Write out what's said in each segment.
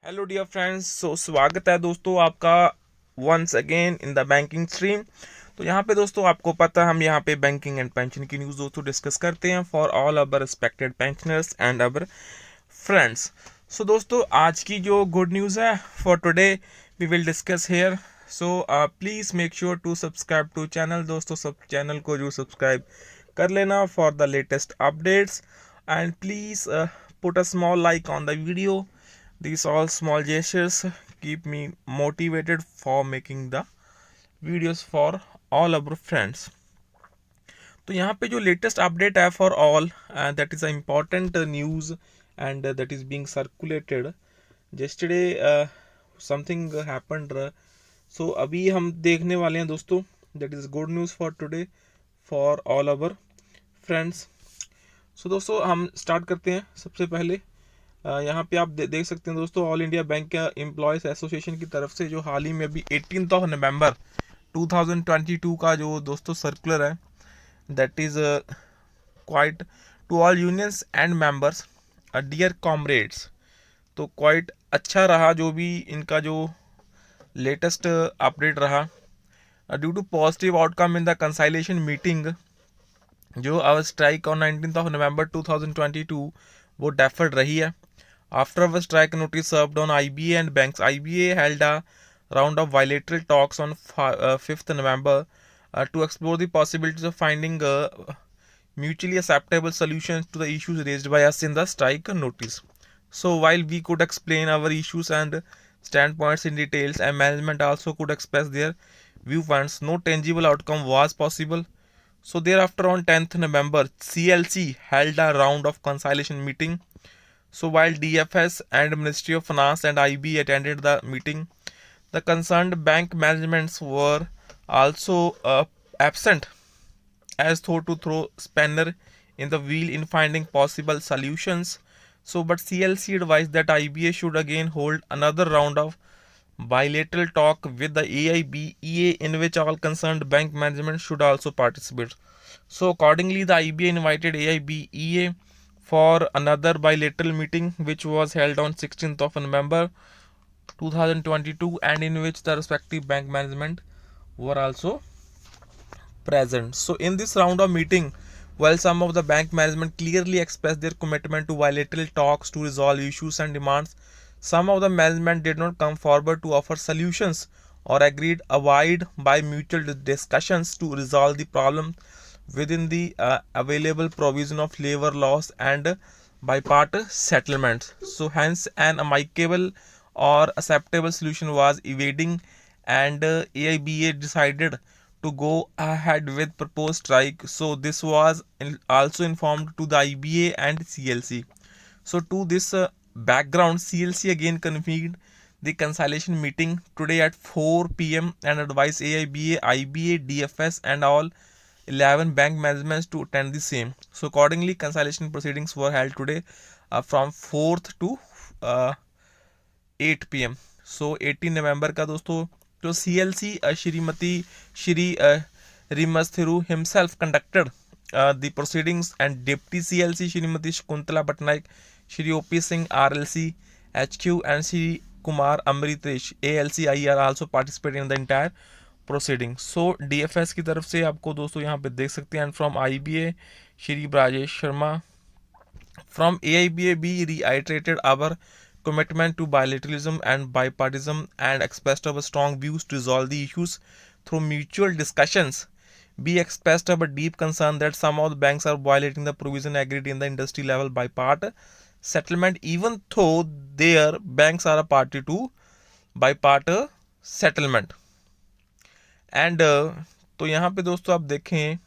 Hello dear friends, स्वागत है दोस्तों आपका once again in the banking stream. तो यहाँ पे दोस्तों आपको पता है हम यहाँ पे बैंकिंग एंड पेंशन की न्यूज़ दोस्तों डिस्कस करते हैं for all our respected pensioners and our friends. So दोस्तों आज की जो गुड न्यूज़ है for today we will discuss here. So please make sure to subscribe to channel दोस्तों, सब चैनल को जो सब्सक्राइब कर लेना for the latest updates and please put a small like on the video. These all small gestures keep me motivated for making the videos for all our friends. तो यहाँ पे जो लेटेस्ट अपडेट है for all that is a important news and that is being circulated yesterday. Something happened. So अभी हम देखने वाले हैं दोस्तों, that is good news for today for all our friends. So दोस्तों हम स्टार्ट करते हैं. सबसे पहले यहाँ पे आप देख सकते हैं दोस्तों, ऑल इंडिया बैंक का एम्प्लॉयज़ एसोसिएशन की तरफ से जो हाल ही में अभी 18 नवंबर 2022 का जो दोस्तों सर्कुलर है, that is quite to all unions and members dear comrades. तो क्वाइट अच्छा रहा जो भी इनका जो लेटेस्ट अपडेट रहा. Due to positive outcome in the conciliation meeting, जो आवर स्ट्राइक ऑन 19 नवंबर 2022 वो डेफर्ड रही है. After our strike notice served on IBA and banks, IBA held a round of bilateral talks on 5th November to explore the possibilities of finding mutually acceptable solutions to the issues raised by us in the strike notice. So while we could explain our issues and standpoints in details, and management also could express their viewpoints, no tangible outcome was possible. So thereafter on 10th November, CLC held a round of conciliation meeting. So while DFS and Ministry of Finance and IB attended the meeting, the concerned bank managements were also absent, as though to throw spanner in the wheel in finding possible solutions. So but CLC advised that IBA should again hold another round of bilateral talk with the AIBEA in which all concerned bank management should also participate. So accordingly, the IBA invited AIBEA for another bilateral meeting which was held on 16th of November 2022 and in which the respective bank management were also present. So in this round of meeting, while some of the bank management clearly expressed their commitment to bilateral talks to resolve issues and demands, some of the management did not come forward to offer solutions or agreed abide by mutual discussions to resolve the problem within the available provision of labor laws and bipartite settlements. So hence an amicable or acceptable solution was evading, and AIBA decided to go ahead with proposed strike. So this was also informed to the IBA and CLC. So to this background, CLC again convened the conciliation meeting today at 4 p.m. and advised AIBA, IBA, DFS and all 11 bank managements to attend the same. So accordingly, conciliation proceedings were held today from 4th to 8 p.m. So 18 नवंबर का दोस्तों जो CLC Shrimati Shri Rimastheru himself conducted the proceedings, and Deputy CLC Shrimati Shakuntala Patnaik, Shri OP Singh RLC HQ and Shri Kumar Amritesh ALCI are also participating in the entire proceeding. So DFS की तरफ से आपको दोस्तों यहाँ पे देख सकते हैं, and from IBA Shri Brajesh Sharma. From AIBA we reiterated our commitment to bilateralism and bipartisan and expressed our strong views to resolve the issues through mutual discussions. We expressed our deep concern that some of the banks are violating the provision agreed in the industry level bipartite settlement, even though their banks are a party to bipartite settlement. And तो यहाँ पे दोस्तों आप देखें,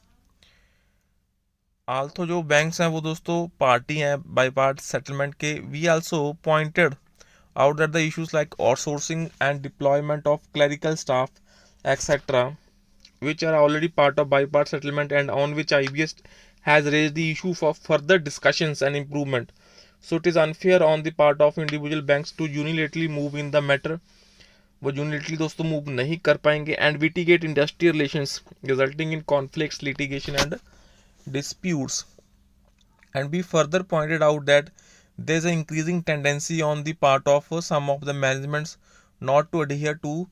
also जो banks हैं वो दोस्तों पार्टी हैं बाईपार्ट सेटलमेंट के. We also pointed out that the issues like outsourcing and deployment of clerical staff, etc., which are already part of bipartite settlement and on which IBS has raised the issue for further discussions and improvement. So it is unfair on the part of individual banks to unilaterally move in the matter. वो unilaterally दोस्तों move नहीं कर पाएंगे and mitigate industry relations resulting in conflicts, litigation and disputes. And we further pointed out that there's an increasing tendency on the part of some of the managements not to adhere to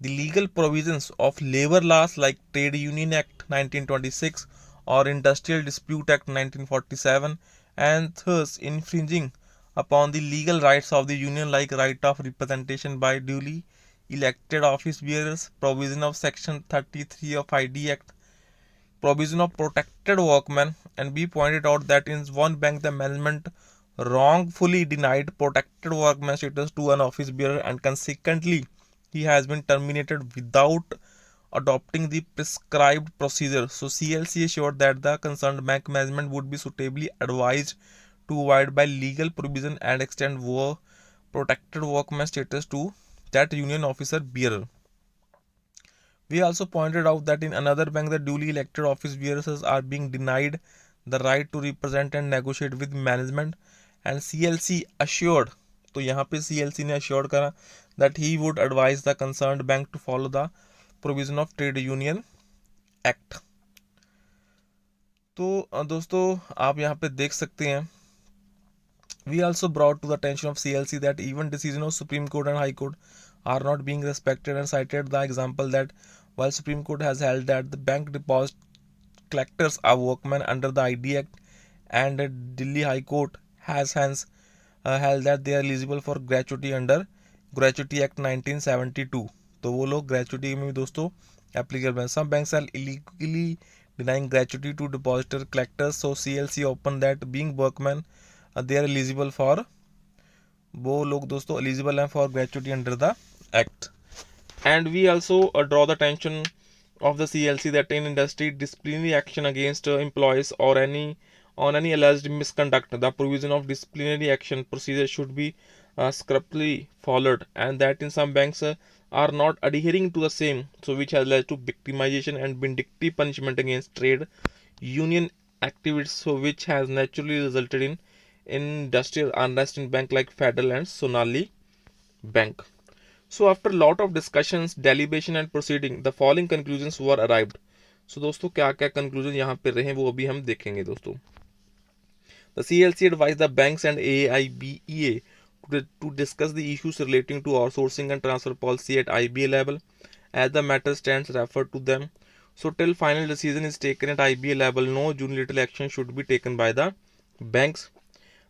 the legal provisions of labor laws like Trade Union Act 1926 or Industrial Dispute Act 1947, and thus infringing upon the legal rights of the union like right of representation by duly elected office bearers, provision of section 33 of ID Act, provision of protected workmen. And we pointed out that in one bank the management wrongfully denied protected workman status to an office bearer, and consequently he has been terminated without adopting the prescribed procedure. So CLC assured that the concerned bank management would be suitably advised to abide by legal provision and extend protected workman status to that union officer bearer. We also pointed out that in another bank, the duly elected office bearers are being denied the right to represent and negotiate with management, and CLC assured, तो यहाँ पे CLC ने assured करा that he would advise the concerned bank to follow the provision of Trade Union Act. तो दोस्तों आप यहाँ पे देख सकते हैं, we also brought to the attention of CLC that even decisions of Supreme Court and High Court are not being respected, and cited the example that while Supreme Court has held that the bank deposit collectors are workmen under the ID Act, and Delhi High Court has hence held that they are eligible for gratuity under Gratuity Act 1972. तो वो लोग gratuity में भी दोस्तों applicable हैं. Some banks are illegally denying gratuity to depositor collectors. So CLC opened that being workmen they are eligible for, वो लोग दोस्तों eligible हैं for gratuity under the act. And we also draw the attention of the CLC that in industry disciplinary action against employees or any alleged misconduct, the provision of disciplinary action procedure should be scrupulosly followed, and that in some banks are not adhering to the same, so which has led to victimization and vindictive punishment against trade union activities, so which has naturally resulted in industrial unrest in bank like Federal and Sonali Bank. So after lot of discussions, deliberation and proceeding, the following conclusions were arrived. So दोस्तों क्या क्या conclusion यहाँ पे रहे वो अभी हम देखेंगे दोस्तों. The CLC advised the banks and AIBEA to discuss the issues relating to outsourcing and transfer policy at IBA level, as the matter stands referred to them. So till final decision is taken at IBA level, no unilateral action should be taken by the banks.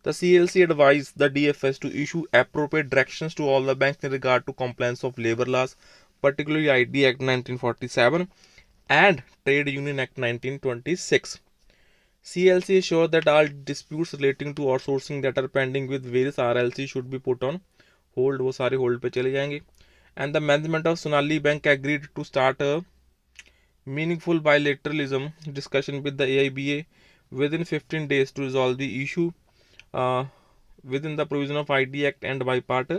The CLC advised the DFS to issue appropriate directions to all the banks in regard to compliance of labor laws, particularly ID Act 1947 and Trade Union Act 1926. CLC assured that all disputes relating to outsourcing that are pending with various RLC should be put on hold. वो सारे hold पे चले जाएंगे. And the management of Sonali Bank agreed to start a meaningful bilateralism discussion with the AIBA within 15 days to resolve the issue uh, within the provision of ID Act and by part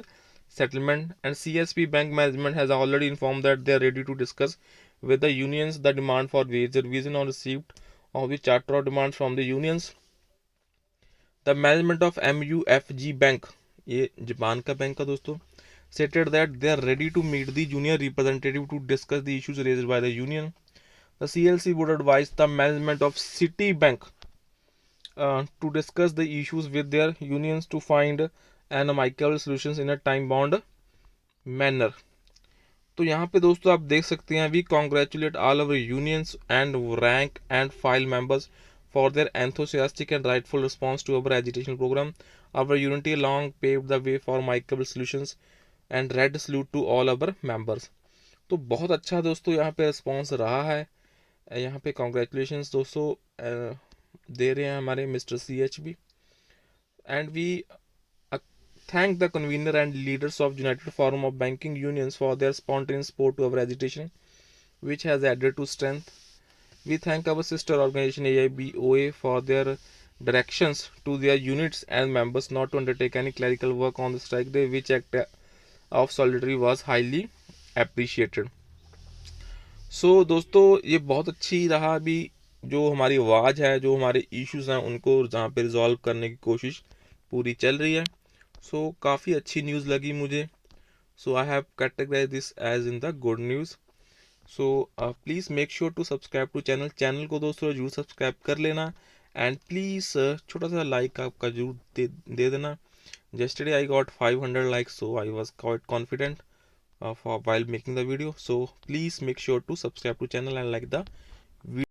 settlement. And CSP Bank management has already informed that they are ready to discuss with the unions the demand for wage revision on receipt of the charter of demands from the unions. The management of MUFG Bank, ये Japan का bank का दोस्तों, stated that they are ready to meet the junior representative to discuss the issues raised by the union. The CLC would advise the management of Citibank to discuss the issues with their unions to find an amicable solutions in a time bound manner. तो यहाँ पे दोस्तों आप देख सकते हैं, we congratulate all our unions and rank and file members for their enthusiastic and rightful response to our agitation program. Our unity long paved the way for amicable solutions and red salute to all our members. तो बहुत अच्छा दोस्तों यहाँ पे response रहा है. यहाँ पे कॉन्ग्रेचुलेशंस दोस्तों दे रहे हैं हमारे मिस्टर CH भी. And we thank the convener and leaders of United Forum of Banking Unions for their spontaneous support to our agitation, which has added to strength. We thank our sister organization AIBOA for their directions to their units and members not to undertake any clerical work on the strike day, which act of solidarity was highly appreciated. So दोस्तों ये बहुत अच्छी रहा. अभी जो हमारी आवाज़ है, जो हमारे इश्यूज हैं, उनको जहाँ पे रिजॉल्व करने की कोशिश पूरी चल रही है. सो काफ़ी अच्छी न्यूज़ लगी मुझे. So I have categorize this as in the good news. So please make sure to subscribe to channel को दोस्तों जरूर सब्सक्राइब कर लेना. एंड प्लीज़ छोटा सा लाइक आपका जरूर दे देना. Yesterday I got 500 likes, so I was quite confident for while making the video. So please make sure to subscribe to channel and like the video.